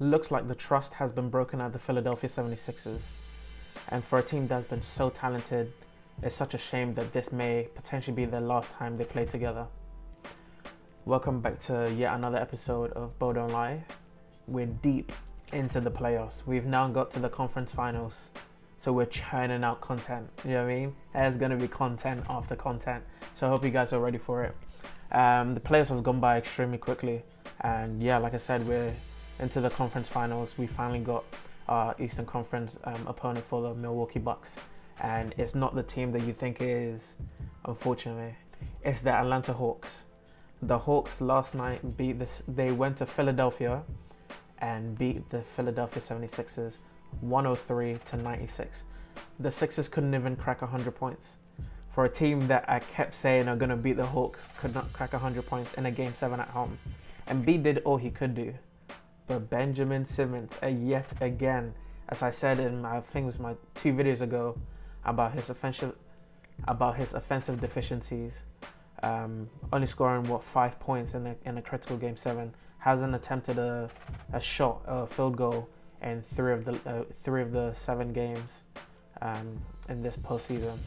looks like the trust has been broken at the Philadelphia 76ers. And for a team that's been so talented, it's such a shame that this may potentially be the last time they play together. Welcome back to yet another episode of BallDontLieUk. We're deep into the playoffs. We've now got to the conference finals. So we're churning out content. You know what I mean? There's going to be content after content. So I hope you guys are ready for it. The playoffs have gone by extremely quickly. And yeah, like I said, we're into the conference finals. We finally got our Eastern Conference opponent for the Milwaukee Bucks. And it's not the team that you think it is, unfortunately. It's the Atlanta Hawks. The Hawks last night they went to Philadelphia and beat the Philadelphia 76ers 103-96. The Sixers couldn't even crack 100 points. For a team that I kept saying are going to beat the Hawks, could not crack 100 points in a Game 7 at home. Embiid did all he could do. But Benjamin Simmons, yet again, as I said in I think it was my 2 videos ago, about his offensive deficiencies, only scoring 5 points in a critical Game 7, hasn't attempted a shot, a field goal in three of the 7 games in this postseason.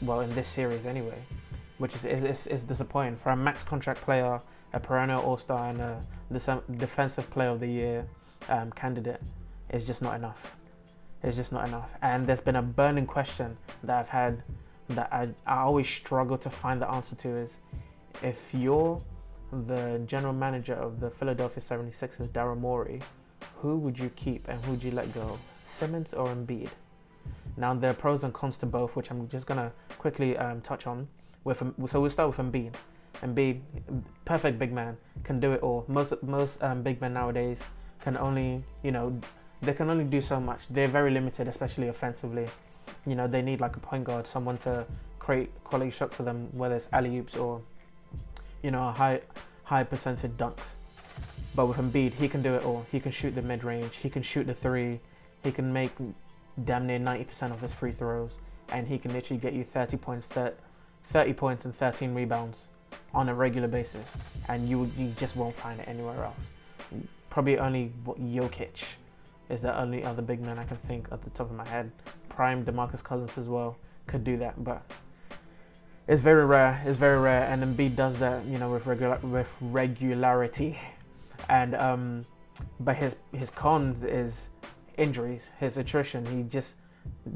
Well, in this series anyway, which is disappointing for a max contract player, a perennial All-Star, and a Defensive Player of the Year candidate. It's just not enough. It's just not enough. And there's been a burning question that I've had that I always struggle to find the answer to is, if you're the general manager of the Philadelphia 76ers, Daryl Morey, who would you keep and who would you let go? Simmons or Embiid? Now, there are pros and cons to both, which I'm just going to quickly touch on. So we'll start with Embiid. Embiid, perfect big man, can do it all. Most big men nowadays can only, they can only do so much. They're very limited, especially offensively. They need like a point guard, someone to create quality shots for them, whether it's alley-oops or, high percentage dunks. But with Embiid, he can do it all. He can shoot the mid-range, he can shoot the three, he can make damn near 90% of his free throws, and he can literally get you 30 points and 13 rebounds on a regular basis, and you just won't find it anywhere else. Probably only Jokic is the only other big man I can think at the top of my head. Prime DeMarcus Cousins as well could do that, but it's very rare. It's very rare, and Embiid does that, with regularity. And but his cons is injuries, his attrition. He just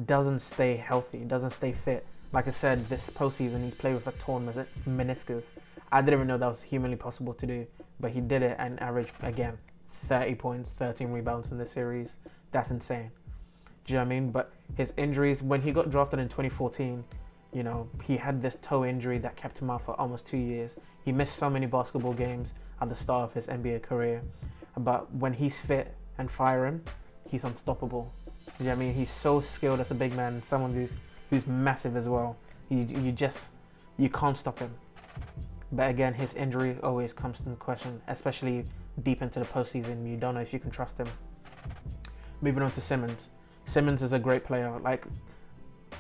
doesn't stay healthy, doesn't stay fit. Like I said, this postseason he's played with a torn meniscus. I didn't even know that was humanly possible to do, but he did it and averaged, again, 30 points, 13 rebounds in this series. That's insane. Do you know what I mean? But his injuries, when he got drafted in 2014, he had this toe injury that kept him out for almost 2 years. He missed so many basketball games at the start of his NBA career. But when he's fit and firing, he's unstoppable. You know what I mean? He's so skilled as a big man, someone who's massive as well. You can't stop him. But again, his injury always comes into question, especially deep into the postseason. You don't know if you can trust him. Moving on to Simmons. Simmons is a great player. Like,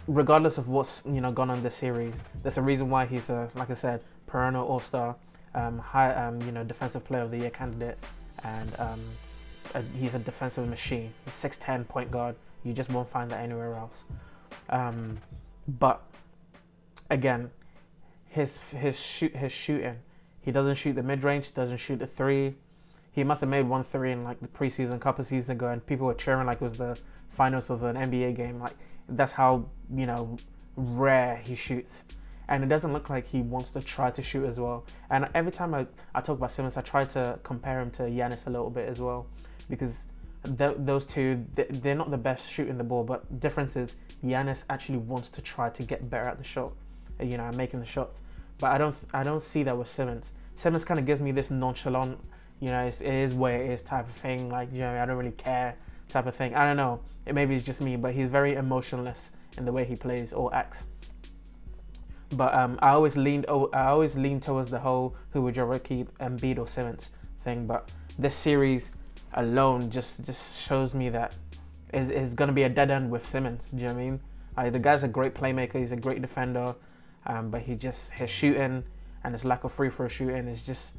regardless of what's gone on this series, there's a reason why he's like I said, perennial All-Star, Defensive Player of the Year candidate, and he's a defensive machine. He's 6'10" point guard. You just won't find that anywhere else. But again, his shooting, he doesn't shoot the mid-range, doesn't shoot the three. He must have made 1 3 in like the preseason, couple seasons ago, and people were cheering like it was the finals of an NBA game. Like, that's how rare he shoots, and it doesn't look like he wants to try to shoot as well. And every time I talk about Simmons, I try to compare him to Giannis a little bit as well, because those two, they're not the best shooting the ball, but the difference is Giannis actually wants to try to get better at the shot, making the shots. But I don't see that with Simmons. Simmons kind of gives me this nonchalant, it is what it is type of thing, like, I don't really care type of thing. I don't know, maybe it's just me, but he's very emotionless in the way he plays or acts. But I always lean towards the whole who would you rather keep, Embiid or Simmons thing. But this series alone just shows me that it's going to be a dead end with Simmons. Do you know what I mean? The guy's a great playmaker. He's a great defender. But his shooting and his lack of free throw shooting is just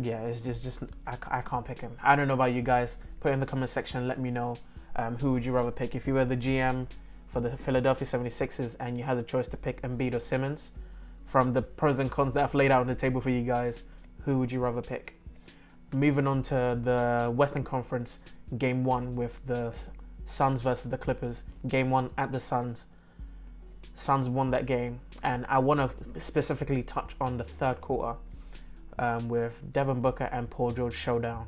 Yeah, it's just I can't pick him. I don't know about you guys. Put in the comment section. Let me know who would you rather pick. If you were the GM for the Philadelphia 76ers and you had the choice to pick Embiid or Simmons, from the pros and cons that I've laid out on the table for you guys, who would you rather pick? Moving on to the Western Conference, Game 1 with the Suns versus the Clippers. Game 1 at the Suns. Suns won that game, and I want to specifically touch on the third quarter with Devin Booker and Paul George showdown.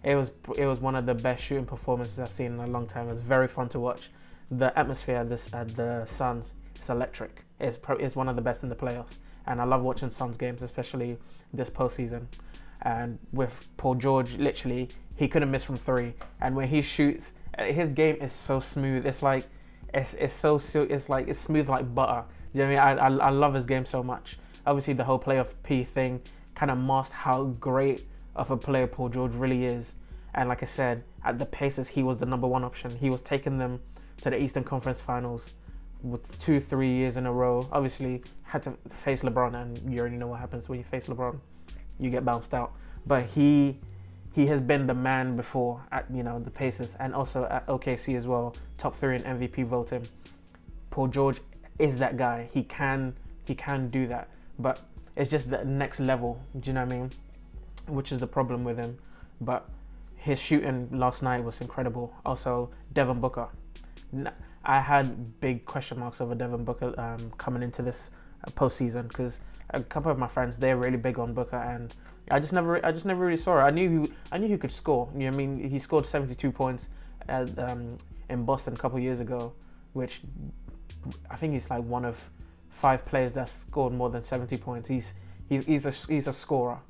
It was one of the best shooting performances I've seen in a long time. It was very fun to watch. The atmosphere at the Suns is electric. It's one of the best in the playoffs, and I love watching Suns games, especially this postseason. And with Paul George, literally, he couldn't miss from three. And when he shoots, his game is so smooth. It's like it's smooth like butter. Do you know what I mean? I love his game so much. Obviously, the whole playoff P thing kind of masked how great of a player Paul George really is. And like I said, at the Pacers, he was the number one option. He was taking them to the Eastern Conference Finals with 2-3 years in a row. Obviously, had to face LeBron, and you already know what happens when you face LeBron. You get bounced out. But he has been the man before at the Pacers, and also at OKC as well. Top 3 in MVP voting. Paul George is that guy. He can do that. But it's just the next level. Do you know what I mean? Which is the problem with him. But his shooting last night was incredible. Also, Devin Booker. I had big question marks over Devin Booker coming into this postseason, because a couple of my friends, they're really big on Booker, and I just never really saw it. I knew he could score. You know what I mean? He scored 72 points in Boston a couple of years ago, which I think he's like one of 5 players that scored more than 70 points. He's a scorer,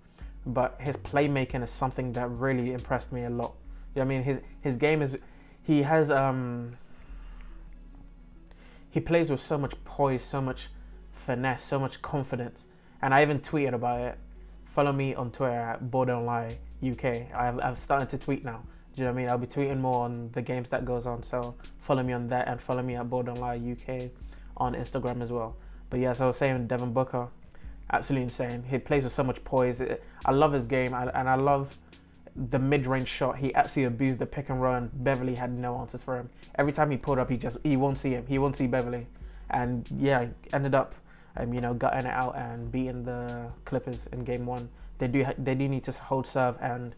but his playmaking is something that really impressed me a lot. You know what I mean? His game is, he plays with so much poise, so much finesse, so much confidence. And I even tweeted about it. Follow me on Twitter at BallDontLieUk. I've started to tweet now. Do you know what I mean? I'll be tweeting more on the games that goes on. So follow me on that, and follow me at BallDontLieUk on Instagram as well. But yeah, so I was saying, Devin Booker, absolutely insane. He plays with so much poise. I love his game, and I love the mid-range shot. He absolutely abused the pick and roll, and Beverly had no answers for him. Every time he pulled up, he won't see him. He won't see Beverly. And yeah, ended up gutting it out and beating the Clippers in Game 1. They do need to hold serve and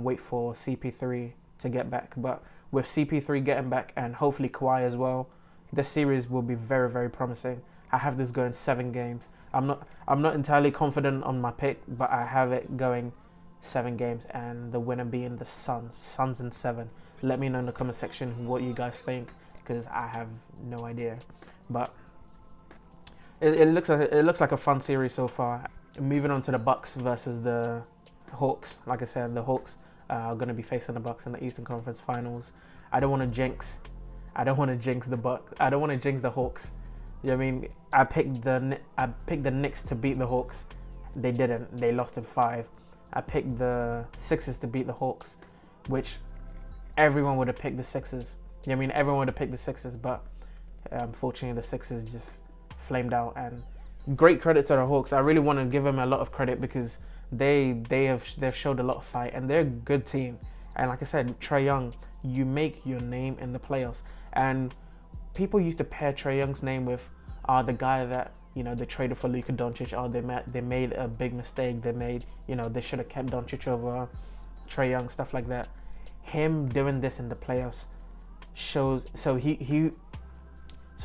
wait for CP3 to get back. But with CP3 getting back, and hopefully Kawhi as well, this series will be very, very promising. I have this going 7 games. I'm not entirely confident on my pick, but I have it going 7 games, and the winner being the Suns in 7. Let me know in the comment section what you guys think, because I have no idea. But it looks like a fun series so far. Moving on to the Bucks versus the Hawks. Like I said, the Hawks are going to be facing the Bucks in the Eastern Conference Finals. I don't want to jinx the Bucks. I don't want to jinx the Hawks. You know what I mean? I picked the Knicks to beat the Hawks. They didn't. They lost in 5. I picked the Sixers to beat the Hawks, which everyone would have picked the Sixers. You know what I mean? Everyone would have picked the Sixers, but unfortunately the Sixers just flamed out. And great credit to the Hawks. I really want to give them a lot of credit, because they've showed a lot of fight, and they're a good team. And like I said, Trae Young, you make your name in the playoffs. And people used to pair Trae Young's name with the guy that they traded for Luka Doncic. They made a big mistake. They should have kept Doncic over Trae Young, stuff like that. Him doing this in the playoffs shows. So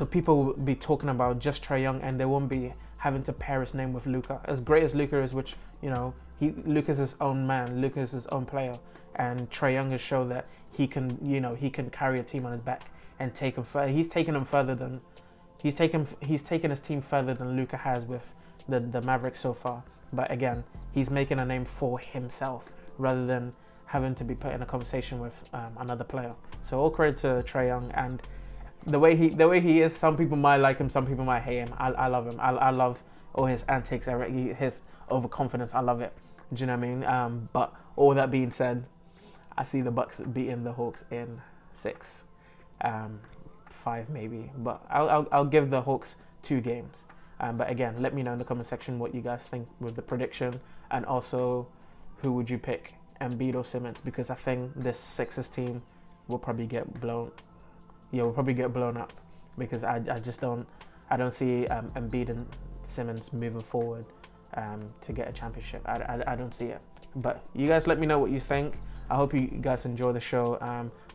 people will be talking about just Trae Young, and they won't be having to pair his name with Luka. As great as Luka is, which Luka's his own man, Luka's his own player, and Trae Young has shown that he can carry a team on his back and take them further. He's taken his team further than Luka has with the Mavericks so far. But again, he's making a name for himself rather than having to be put in a conversation with another player. So all credit to Trae Young, and the way he is. Some people might like him, some people might hate him. I love him. I love all his antics, his overconfidence. I love it. Do you know what I mean? But all that being said, I see the Bucks beating the Hawks in 6. 5 maybe, but I'll give the Hawks 2 games. But again, let me know in the comment section what you guys think with the prediction, and also who would you pick, Embiid or Simmons? Because I think this Sixers team will probably get blown. Yeah, will probably get blown up because I just don't see Embiid and Simmons moving forward to get a championship. I don't see it. But you guys let me know what you think. I hope you guys enjoy the show.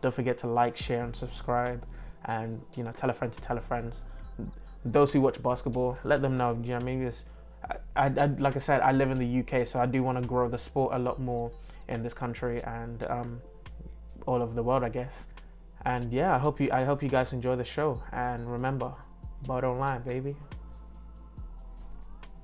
Don't forget to like, share, and subscribe, and tell a friend to tell a friend. Those who watch basketball, let them know. You know what I mean? Because I like I said, I live in the UK, so I do want to grow the sport a lot more in this country and all over the world, I guess. And yeah, I hope you guys enjoy the show. And remember, ball don't lie, baby.